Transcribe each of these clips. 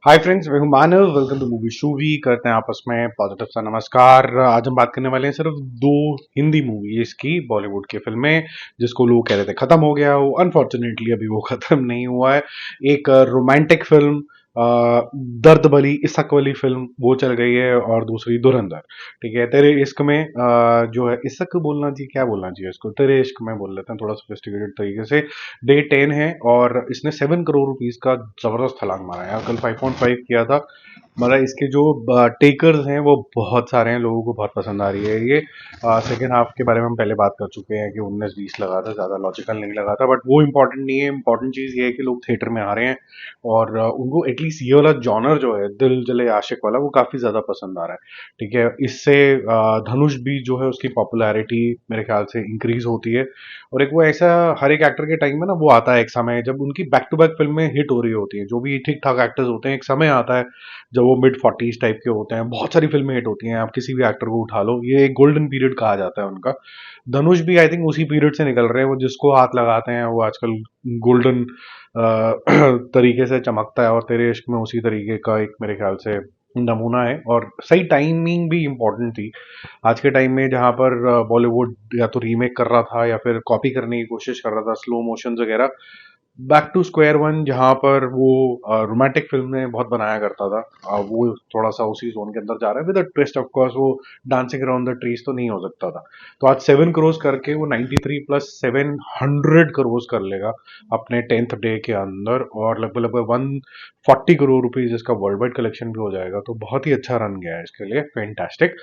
हाय friends, मैं हूं Manav. Welcome to Movie Shoovy. करते हैं आपस में पॉजिटिव सा नमस्कार। आज हम बात करने वाले हैं सिर्फ दो हिंदी मूवीज की, बॉलीवुड की फिल्में जिसको लोग कह रहे थे खत्म हो गया हो। अनफॉर्चुनेटली अभी वो खत्म नहीं हुआ है। एक रोमांटिक फिल्म, दर्द भली इश्क वाली फिल्म वो चल गई है, और दूसरी धुरंधर। ठीक है, तेरे इश्क में जो है, इश्क बोलना चाहिए, क्या बोलना चाहिए इसको, तेरे इश्क में बोल लेते हैं थोड़ा सोफिस्टिकेटेड तरीके से। डे 10 है और इसने 7 करोड़ रुपीज का जबरदस्त छलांग मारा है यार। कल 5.5 किया था। मतलब इसके जो टेकर्स हैं वो बहुत सारे हैं, लोगों को बहुत पसंद आ रही है ये। सेकेंड हाफ के बारे में हम पहले बात कर चुके हैं कि 19-20 लगा था, ज़्यादा लॉजिकल नहीं लगा था, बट वो इंपॉर्टेंट नहीं है। इंपॉर्टेंट चीज़ ये है कि लोग थिएटर में आ रहे हैं और उनको एटलीस्ट ये वाला जॉनर जो है, दिल जले आशिक वाला, वो काफ़ी ज़्यादा पसंद आ रहा है। ठीक है, इससे धनुष भी जो है उसकी पॉपुलैरिटी मेरे ख्याल से इंक्रीज होती है। और एक वो ऐसा, हर एक एक्टर के टाइम में ना वो आता है एक समय जब उनकी बैक टू बैक फिल्में हिट हो रही होती हैं। जो भी ठीक ठाक एक्टर्स होते हैं, एक समय आता है जब वो मिड 40s टाइप के होते हैं, बहुत सारी फिल्में हिट होती हैं। आप किसी भी एक्टर को उठा लो, ये एक गोल्डन पीरियड कहा जाता है उनका। धनुष भी आई थिंक उसी पीरियड से निकल रहे हैं। वो जिसको हाथ लगाते हैं वो आजकल गोल्डन तरीके से चमकता है, और तेरे इश्क में उसी तरीके का एक मेरे ख्याल से नमूना है। और सही टाइमिंग भी इम्पोर्टेंट थी आज के टाइम में, जहां पर बॉलीवुड या तो रीमेक कर रहा था या फिर कॉपी करने की कोशिश कर रहा था, स्लो मोशन वगैरह। बैक टू स्क्वायर वन जहां पर वो रोमांटिक फिल्म में बहुत बनाया करता था, वो थोड़ा सा उसी जोन के अंदर जा रहा है विद ट्विस्ट। ऑफ कोर्स वो डांसिंग अराउंड द ट्रीज तो नहीं हो सकता था। तो आज 7 करोड़ करके वो 93 प्लस 700 करोड़ कर लेगा अपने 10th डे के अंदर, और लगभग लगभग 140 करोड़ रुपीज इसका वर्ल्ड वाइड कलेक्शन भी हो जाएगा। तो बहुत ही अच्छा रन गया है इसके लिए, फैंटास्टिक।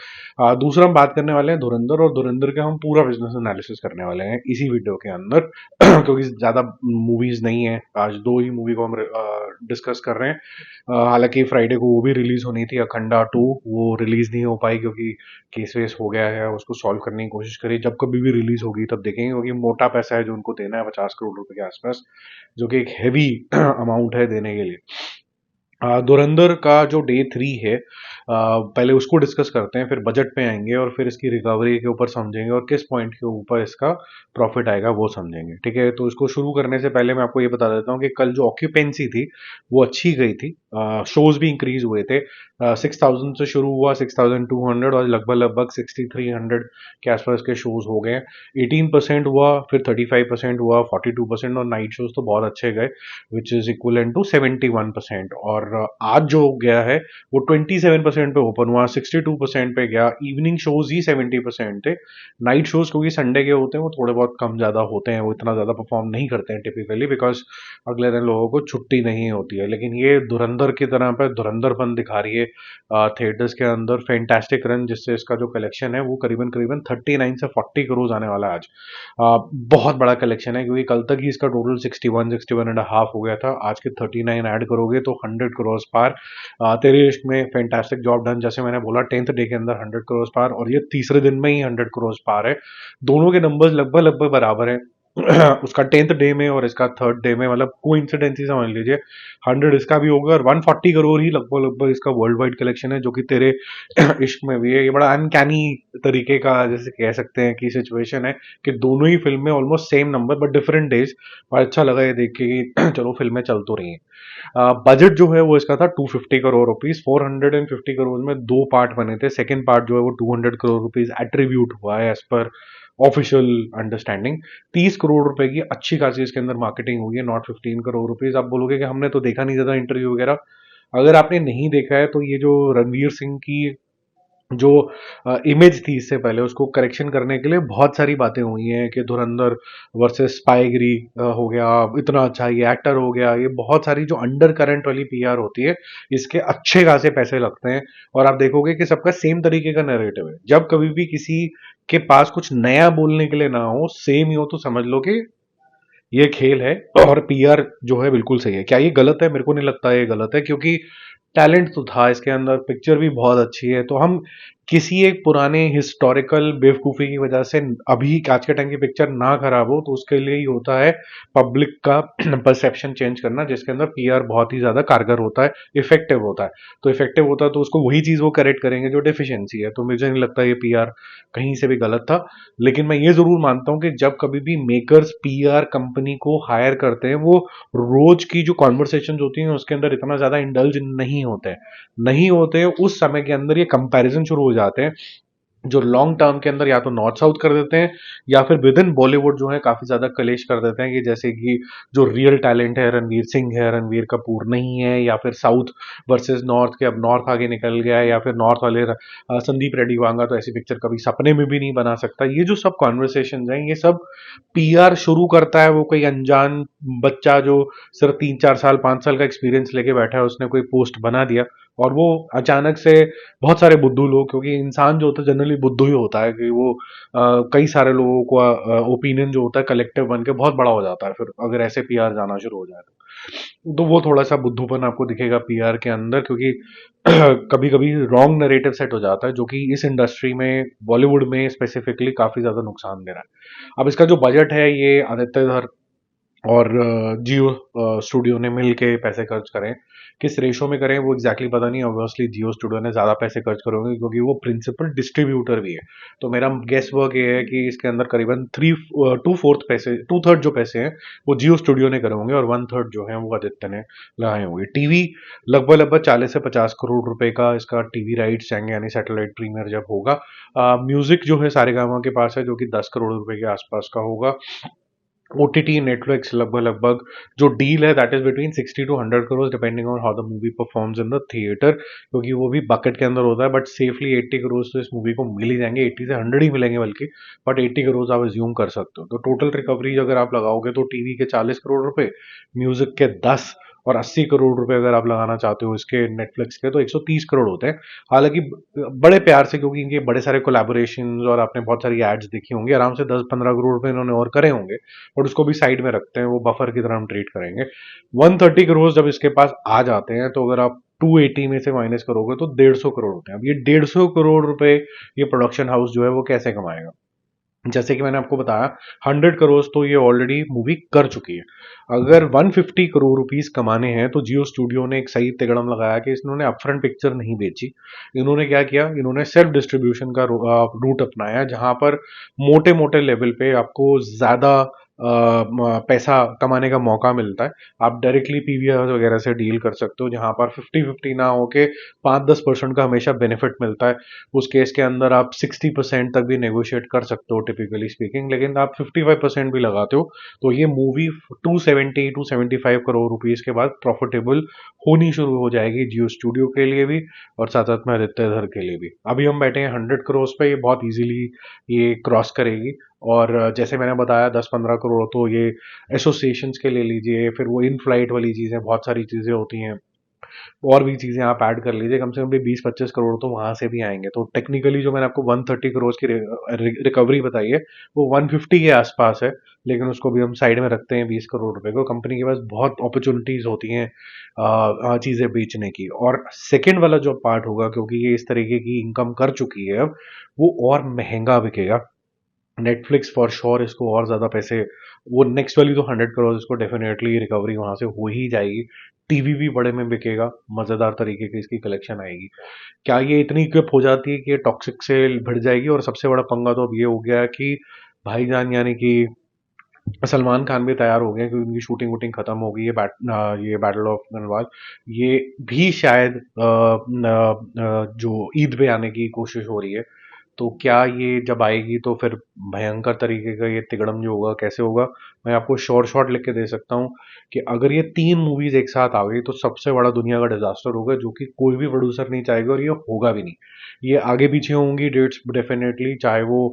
दूसरा हम बात करने वाले हैं धुरंधर, और धुरंधर का हम पूरा बिजनेस एनालिसिस करने वाले हैं इसी वीडियो के अंदर। क्योंकि ज्यादा मूवीज नहीं है, आज दो ही मूवी को हम डिस्कस कर रहे हैं। हालांकि फ्राइडे को वो भी रिलीज होनी थी, अखंडा 2, वो रिलीज नहीं हो पाई क्योंकि केस वेस हो गया है। उसको सॉल्व करने की कोशिश करी, जब कभी भी रिलीज होगी तब देखेंगे, क्योंकि मोटा पैसा है जो उनको देना है, 50 करोड़ रुपए के आसपास, जो कि एक हैवी अमाउंट है देने के लिए। धुरंधर का जो डे 3 है, पहले उसको डिस्कस करते हैं, फिर बजट पे आएंगे, और फिर इसकी रिकवरी के ऊपर समझेंगे, और किस पॉइंट के ऊपर इसका प्रॉफिट आएगा वो समझेंगे। ठीक है, तो इसको शुरू करने से पहले मैं आपको ये बता देता हूँ कि कल जो ऑक्यूपेंसी थी वो अच्छी गई थी। शोज भी इंक्रीज हुए थे। 6,000 से शुरू हुआ, 6,200, और लगभग लगभग 6,300 के आसपास के शोज हो गए। 18% हुआ, फिर 35% हुआ, 42%, और नाइट शोज तो बहुत अच्छे गए, विच इज इक्वलेंट टू 71%। और आज जो गया है वो 27% पे ओपन हुआ, 62% पे गया। इवनिंग शोज ही 70% थे। नाइट शोज क्योंकि संडे के होते हैं वो थोड़े बहुत कम ज्यादा होते हैं, वो इतना ज्यादा परफॉर्म नहीं करते हैं टिपिकली, बिकॉज अगले दिन लोगों को छुट्टी नहीं होती है। लेकिन ये धुरंधर की तरह पे धुरंधरपन दिखा रही है थिएटर्स के अंदर। फैंटास्टिक रन, जिससे इसका जो कलेक्शन है वो करीबन करीबन 39 से 40 करोड़ आने वाला है आज। बहुत बड़ा कलेक्शन है, क्योंकि कल तक ही इसका टोटल 61-61.5 हो गया था। आज के 39 ऐड करोगे तो 100 करोड़ पार। तेरे इश्क में फैंटास्टिक जॉब डन, जैसे मैंने बोला 10th डे के अंदर 100 करोड़ पार, और ये तीसरे दिन में ही 100 करोड़ पार है। दोनों के नंबर्स लगभग लगभग बराबर है। उसका 10th डे में और इसका 3rd डे में, मतलब कोइंसिडेंस ही समझ लीजिए। 100 इसका भी होगा, और 140 करोड़ ही लगभग लगभग इसका वर्ल्ड वाइड कलेक्शन है, जो कि तेरे इश्क में भी है। ये बड़ा अनकैनी तरीके का, जैसे कह सकते हैं कि सिचुएशन है कि दोनों ही फिल्में almost same number but different days. और अच्छा लगा ये देख के कि चलो फिल्में चल तो रही हैं। बजट जो है वो इसका था 250 करोड़ रुपीज। 450 करोड़ में दो पार्ट बने थे। सेकंड पार्ट जो है वो 200 करोड़ रुपीज एट्रीब्यूट हुआ है as per official understanding. 30 crore रुपए की अच्छी खासी इसके अंदर मार्केटिंग हुई है, नॉट 15 करोड़ रुपीज। आप बोलोगे कि हमने तो देखा नहीं ज्यादा इंटरव्यू वगैरह। अगर आपने नहीं देखा है तो ये जो रणवीर सिंह की जो इमेज थी इससे पहले, उसको करेक्शन करने के लिए बहुत सारी बातें हुई हैं कि धुरंधर वर्सेस स्पाईगिरी हो गया, इतना अच्छा ये एक्टर हो गया। ये बहुत सारी जो अंडर करंट वाली पीआर होती है, इसके अच्छे खासे पैसे लगते हैं। और आप देखोगे कि सबका सेम तरीके का नैरेटिव है। जब कभी भी किसी के पास कुछ नया बोलने के लिए ना हो, सेम ही हो, तो समझ लो कि ये खेल है। और पीआर जो है बिल्कुल सही है। क्या ये गलत है? मेरे को नहीं लगता ये गलत है, क्योंकि टैलेंट तो था इसके अंदर, पिक्चर भी बहुत अच्छी है, तो हम किसी एक पुराने हिस्टोरिकल बेवकूफ़ी की वजह से अभी आज के टाइम की पिक्चर ना खराब हो, तो उसके लिए ही होता है पब्लिक का परसेप्शन चेंज करना, जिसके अंदर पीआर बहुत ही ज़्यादा कारगर होता है, इफेक्टिव होता है। तो इफेक्टिव होता है तो उसको वही चीज़ वो करेक्ट करेंगे जो डेफिशिएंसी है, तो मुझे नहीं लगता ये पीआर कहीं से भी गलत था। लेकिन मैं ये ज़रूर मानता हूँ कि जब कभी भी मेकर्स पीआर कंपनी को हायर करते हैं, वो रोज की जो कॉन्वर्सेशन होती हैं उसके अंदर इतना ज़्यादा इंडल्ज नहीं होते, उस समय के अंदर ये कंपैरिजन शुरू हो जाते हैं, जो लॉन्ग टर्म के अंदर या तो नॉर्थ साउथ कर देते हैं, या फिर विद इन बॉलीवुड जो है काफी ज्यादा कलेश कर देते हैं कि जैसे कि जो रियल टैलेंट है रणवीर सिंह है, रणवीर कपूर नहीं है, या फिर साउथ वर्सेस नॉर्थ के अब नॉर्थ आगे निकल गया है, या फिर नॉर्थ वाले संदीप रेड्डी वांगा तो ऐसी पिक्चर कभी सपने में भी नहीं बना सकता। ये जो सब कॉन्वर्सेशन हैं ये सब पीआर शुरू करता है, वो कोई अनजान बच्चा जो सिर्फ 3 4 साल 5 साल का एक्सपीरियंस लेके बैठा है, उसने कोई पोस्ट बना दिया, और वो अचानक से बहुत सारे बुद्धू लोग, क्योंकि इंसान जो होता है जनरली बुद्धू ही होता है, कि वो कई सारे लोगों का ओपिनियन जो होता है कलेक्टिव बन के बहुत बड़ा हो जाता है, फिर अगर ऐसे पीआर जाना शुरू हो जाए तो वो थोड़ा सा बुद्धूपन आपको दिखेगा पीआर के अंदर, क्योंकि कभी कभी रॉन्ग नरेटिव सेट हो जाता है, जो कि इस इंडस्ट्री में बॉलीवुड में स्पेसिफिकली काफी ज्यादा नुकसान दे रहा है। अब इसका जो बजट है ये आदित्य धर और जियो स्टूडियो ने मिल के पैसे खर्च करें, किस रेशो में करें वो एग्जैक्टली पता नहीं, ऑब्वियसली जियो स्टूडियो ने ज़्यादा पैसे खर्च करेंगे क्योंकि वो प्रिंसिपल डिस्ट्रीब्यूटर भी है। तो मेरा गेस वर्क ये है कि इसके अंदर करीबन 2/4 जो पैसे हैं वो जियो स्टूडियो ने करे होंगे, और 1/3 जो है वो आदित्य ने लगाए होंगे। टीवी लगभग लगभग 40 से 50 करोड़ रुपए का इसका टीवी राइट्स जाएंगे, यानी सैटेलाइट प्रीमियर जब होगा। म्यूजिक जो है सारेगामा के पास है, जो कि 10 करोड़ रुपए के आसपास का होगा। ओटीटी नेटफ्लिक्स लगभग लगभग जो डील है that is between 60 to 100 crore, depending on how the movie performs in the theatre, क्योंकि वो भी बकेट के अंदर होता है, बट सेफली 80 करोड़ तो इस मूवी को मिल ही जाएंगे, 80 से 100 ही मिलेंगे बल्कि, बट 80 करोड़ आप एज्यूम कर सकते हो। तो टोटल रिकवरी अगर आप लगाओगे तो टीवी के 40 करोड़ रुपए, म्यूजिक के 10, और 80 करोड़ रुपए अगर आप लगाना चाहते हो इसके नेटफ्लिक्स के, तो 130 करोड़ होते हैं। हालांकि बड़े प्यार से, क्योंकि इनके बड़े सारे कोलैबोरेशन और आपने बहुत सारी एड्स देखी होंगी, आराम से 10 15 करोड़ रुपए इन्होंने और करे होंगे, और उसको भी साइड में रखते हैं, वो बफर की तरह हम ट्रीट करेंगे। 130 करोड़ जब इसके पास आ जाते हैं, तो अगर आप 280 में से माइनस करोगे तो 150 करोड़ होते हैं। अब ये 150 करोड़ रुपए ये प्रोडक्शन हाउस जो है वो कैसे कमाएगा? जैसे कि मैंने आपको बताया, 100 करोड़ तो ये ऑलरेडी मूवी कर चुकी है। अगर 150 करोड़ रुपीस कमाने हैं तो जियो स्टूडियो ने एक सही तिगड़म लगाया कि इन्होंने अपफ्रंट पिक्चर नहीं बेची। इन्होंने क्या किया, इन्होंने सेल्फ डिस्ट्रीब्यूशन का रूट अपनाया, जहां पर मोटे मोटे लेवल पे आपको ज्यादा पैसा कमाने का मौका मिलता है। आप डायरेक्टली पीवीआर वगैरह से डील कर सकते हो, जहां पर 50-50 ना होके 5-10% का हमेशा बेनिफिट मिलता है। उस केस के अंदर आप 60% तक भी नेगोशिएट कर सकते हो टिपिकली स्पीकिंग, लेकिन आप 55% भी लगाते हो तो ये मूवी 270 to 75 करोड़ रुपीज के बाद प्रॉफिटेबल होनी शुरू हो जाएगी, जियो स्टूडियो के लिए भी और साथ साथ में आदित्य धर के लिए भी। अभी हम बैठे हैं 100 करोड़ पे, ये बहुत इजीली ये क्रॉस करेगी। और जैसे मैंने बताया 10-15 करोड़ तो ये एसोसिएशंस के ले लीजिए, फिर वो इन फ्लाइट वाली चीज़ें, बहुत सारी चीज़ें होती हैं, और भी चीज़ें आप ऐड कर लीजिए, कम से कम भी 20-25 करोड़ तो वहां से भी आएंगे। तो टेक्निकली जो मैंने आपको 130 करोड़ की रिकवरी बताई है वो 150 के आसपास है, लेकिन उसको भी हम साइड में रखते हैं 20 करोड़ रुपए को। कंपनी के पास बहुत अपॉर्चुनिटीज होती हैं चीज़ें बेचने की। और सेकेंड वाला जो पार्ट होगा, क्योंकि ये इस तरीके की इनकम कर चुकी है अब, वो और महंगा बिकेगा। नेटफ्लिक्स फॉर श्योर इसको और ज़्यादा पैसे, वो नेक्स्ट वाली तो 100 करोड़ इसको डेफिनेटली रिकवरी वहां से हो ही जाएगी। टीवी भी बड़े में बिकेगा, मज़ेदार तरीके की इसकी कलेक्शन आएगी। क्या ये इतनी क्विप हो जाती है कि ये टॉक्सिक से भिड़ जाएगी? और सबसे बड़ा पंगा तो अब ये हो गया है कि भाईजान यानी कि सलमान खान भी तैयार हो गए हैं, क्योंकि उनकी शूटिंग वूटिंग खत्म हो गई है। ये बैटल ऑफ गनवाल ये भी शायद जो ईद पे आने की कोशिश हो रही है। तो क्या ये जब आएगी तो फिर भयंकर तरीके का ये तिगड़म जो होगा कैसे होगा? मैं आपको शॉर्ट शॉर्ट लिख के दे सकता हूँ कि अगर ये 3 मूवीज एक साथ आ गई तो सबसे बड़ा दुनिया का डिजास्टर होगा, जो कि कोई भी प्रोड्यूसर नहीं चाहेगा, और ये होगा भी नहीं। ये आगे पीछे होंगी डेट्स डेफिनेटली, चाहे वो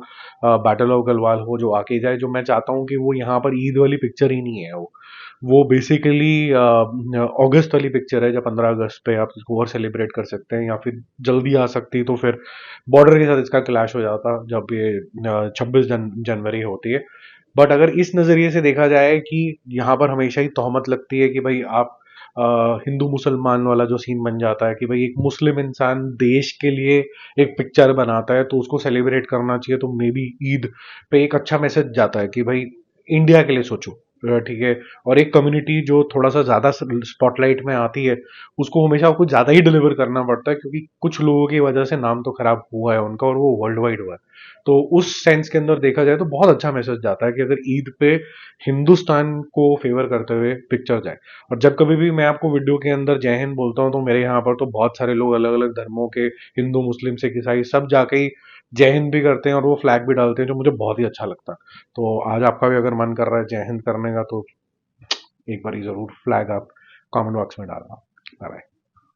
बैटल ऑफ गलवाल हो जो आके जाए। जो मैं चाहता हूँ कि वो यहाँ पर ईद वाली पिक्चर ही नहीं है, वो बेसिकली अगस्त वाली पिक्चर है, जब 15 अगस्त पे आप इसको और सेलिब्रेट कर सकते हैं, या फिर जल्दी आ सकती तो फिर बॉर्डर के साथ इसका क्लैश हो जाता जब ये 26 जनवरी होती है। बट अगर इस नज़रिए से देखा जाए कि यहाँ पर हमेशा ही तोहमत लगती है कि भाई आप हिंदू मुसलमान वाला जो सीन बन जाता है कि भाई एक मुस्लिम इंसान देश के लिए एक पिक्चर बनाता है तो उसको सेलिब्रेट करना चाहिए, तो मे बी ईद पे एक अच्छा मैसेज जाता है कि भाई इंडिया के लिए सोचो। ठीक है। और एक कम्युनिटी जो थोड़ा सा ज्यादा स्पॉटलाइट में आती है उसको हमेशा कुछ ज्यादा ही डिलीवर करना पड़ता है, क्योंकि कुछ लोगों की वजह से नाम तो खराब हुआ है उनका और वो वर्ल्ड वाइड हुआ है। तो उस सेंस के अंदर देखा जाए तो बहुत अच्छा मैसेज जाता है कि अगर ईद पे हिंदुस्तान को फेवर करते हुए पिक्चर जाए। और जब कभी भी मैं आपको वीडियो के अंदर जय हिंद बोलता हूँ तो मेरे यहाँ पर तो बहुत सारे लोग अलग अलग धर्मों के, हिंदू मुस्लिम सिख ईसाई सब जाके ही जय हिंद भी करते हैं और वो फ्लैग भी डालते हैं, जो मुझे बहुत ही अच्छा लगता है। तो आज आपका भी अगर मन कर रहा है जय हिंद करने का तो एक बार जरूर फ्लैग आप कमेंट बॉक्स में डालना। Bye bye.